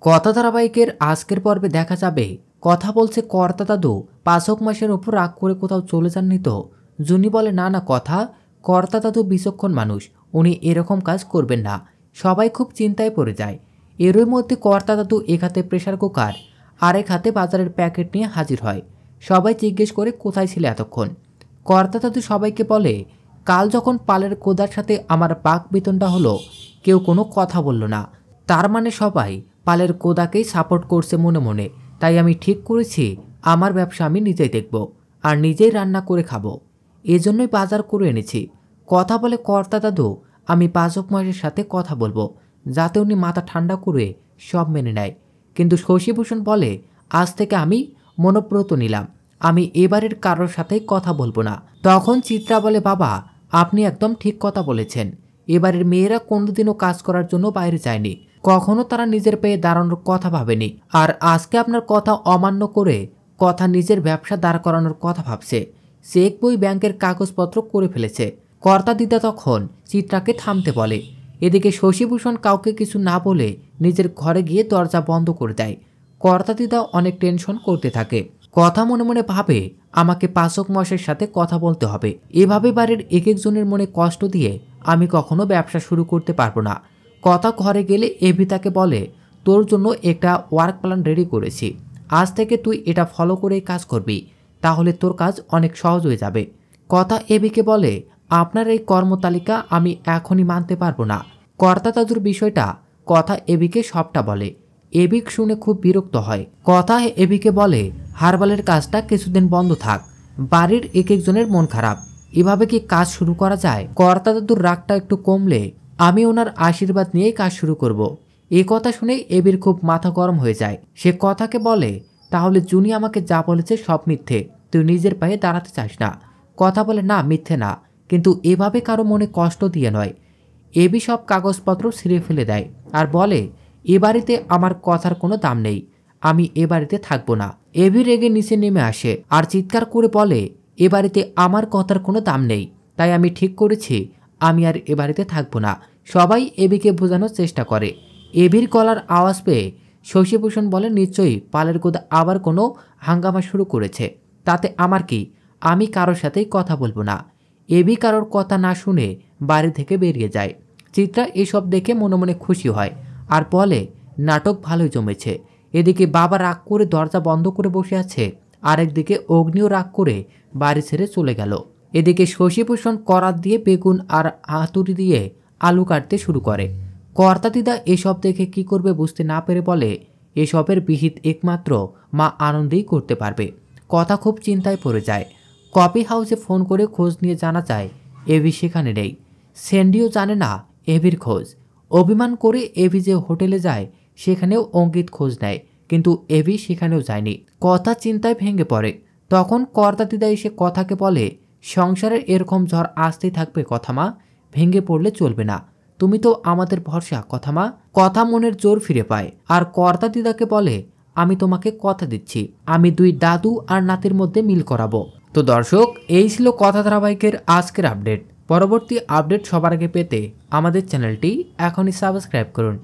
কথা ধারাবাহিকের আজকের পর্বে দেখা যাবে কথা বলছে কর্তা দাদু পাচক মাসের উপর রাগ করে কোথাও চলে যাননি তো। জুনি বলে না না কথা, কর্তা দাদু বিচক্ষণ মানুষ, উনি এরকম কাজ করবেন না। সবাই খুব চিন্তায় পড়ে যায়। এরই মধ্যে কর্তা দাদু এক হাতে প্রেসার কুকার আর এক হাতে বাজারের প্যাকেট নিয়ে হাজির হয়। সবাই জিজ্ঞেস করে কোথায় ছিলে এতক্ষণ। কর্তা দাদু সবাইকে বলে কাল যখন পালের কোদার সাথে আমার বাক বিতণ্ডা হলো কেউ কোনো কথা বলল না, তার মানে সবাই পালের কোদাকেই সাপোর্ট করছে মনে মনে। তাই আমি ঠিক করেছি আমার ব্যবসা আমি নিজেই দেখব আর নিজেই রান্না করে খাবো। এজন্যই বাজার করে এনেছি। কথা বলে কর্তা দাদু আমি পাচক মাসের সাথে কথা বলবো যাতে উনি মাথা ঠান্ডা করে সব মেনে নেয়। কিন্তু শশীভূষণ বলে আজ থেকে আমি মনোব্রত নিলাম, আমি এবারের কারোর সাথেই কথা বলবো না। তখন চিত্রা বলে বাবা আপনি একদম ঠিক কথা বলেছেন, এবারের মেয়েরা কোনোদিনও কাজ করার জন্য বাইরে যায়নি, কখনো তারা নিজের পায়ে দাঁড়ানোর কথা ভাবেনি, আর আজকে আপনার কথা অমান্য করে কথা নিজের ব্যবসা দাঁড় করানোর কথা ভাবছে। চেক বই ব্যাংকের কাগজপত্র করে ফেলেছে। কর্তা দিদা তখন চিত্রাকে থামতে বলে। এদিকে শশীভূষণ কাউকে কিছু না বলে নিজের ঘরে গিয়ে দরজা বন্ধ করে দেয়। কর্তা দিদা অনেক টেনশন করতে থাকে। কথা মনে মনে ভাবে আমাকে পাচক মশাইয়ের সাথে কথা বলতে হবে, এভাবে বাড়ির এক একজনের মনে কষ্ট দিয়ে আমি কখনো ব্যবসা শুরু করতে পারবো না। কথা ঘরে গেলে এভি তাকে বলে তোর জন্য একটা ওয়ার্ক প্ল্যান রেডি করেছি, আজ থেকে তুই এটা ফলো করেই কাজ করবি, তাহলে তোর কাজ অনেক সহজ হয়ে যাবে। কথা এভিকে বলে আপনার এই কর্মতালিকা আমি এখনই মানতে পারবো না। কর্তা দাদুর বিষয়টা কথা এভিকে সবটা বলে। এভিক শুনে খুব বিরক্ত হয়। কথা এভিকে বলে হারবালের কাজটা কিছুদিন বন্ধ থাক, বাড়ির এক একজনের মন খারাপ, এভাবে কি কাজ শুরু করা যায়? কর্তা দাদুর রাগটা একটু কমলে আমি ওনার আশীর্বাদ নিয়েই কাজ শুরু করব। এই কথা শুনে এবির খুব মাথা গরম হয়ে যায়। সে কথাকে বলে তাহলে জুনি আমাকে যা বলেছে সব মিথ্যে, তুই নিজের পায়ে দাঁড়াতে চাস না। কথা বলে না মিথ্যে না, কিন্তু এভাবে কারো মনে কষ্ট দিয়ে নয়। এবি সব কাগজপত্র ছিঁড়ে ফেলে দেয় আর বলে এ বাড়িতে আমার কথার কোনো দাম নেই, আমি এ বাড়িতে থাকবো না। এবি রেগে নিচে নেমে আসে আর চিৎকার করে বলে এ বাড়িতে আমার কথার কোনো দাম নেই, তাই আমি ঠিক করেছি আমি আর এ বাড়িতে থাকবো না। সবাই এবিকে বোঝানোর চেষ্টা করে। এবির গলার আওয়াজ পেয়ে শশীভূষণ বলে নিশ্চয়ই পালের গোদা আবার কোনো হাঙ্গামা শুরু করেছে, তাতে আমার কি, আমি কারোর সাথেই কথা বলবো না। এবি কারোর কথা না শুনে বাড়ি থেকে বেরিয়ে যায়। চিত্রা এসব দেখে মনে মনে খুশি হয় আর বলে নাটক ভালোই জমেছে। এদিকে বাবা রাগ করে দরজা বন্ধ করে বসে আছে, আরেকদিকে অগ্নিও রাগ করে বাড়ি ছেড়ে চলে গেল। এদিকে শশীভূষণ করাত দিয়ে বেগুন আর হাতুড়ি দিয়ে আলু কাটতে শুরু করে। কর্তা দিদা এসব দেখে কি করবে বুঝতে না পেরে বলে এসবের বিহিত একমাত্র মা আনন্দেই করতে পারবে। কথা খুব চিন্তায় পড়ে যায়। কফি হাউসে ফোন করে খোঁজ নিয়ে জানা যায় এভি সেখানে নেই। স্যান্ডিও জানে না এভির খোঁজ। অভিমান করে এভি যে হোটেলে যায় সেখানেও অঙ্কিত খোঁজ নেয়, কিন্তু এভি সেখানেও যায়নি। কথা চিন্তায় ভেঙে পড়ে। তখন কর্তা দিদা এসে কথাকে বলে সংসারের এরকম ঝড় আসতেই থাকবে কথা মা, ভেঙে পড়লে চলবে না, তুমি তো আমাদের ভরসা কথা মা। কথা মনের জোর ফিরে পায় আর কর্তা দিদাকে বলে আমি তোমাকে কথা দিচ্ছি আমি দুই দাদু আর নাতির মধ্যে মিল করাবো। তো দর্শক এই ছিল কথা ধারাবাহিকের আজকের আপডেট। পরবর্তী আপডেট সবার আগে পেতে আমাদের চ্যানেলটি এখনই সাবস্ক্রাইব করুন।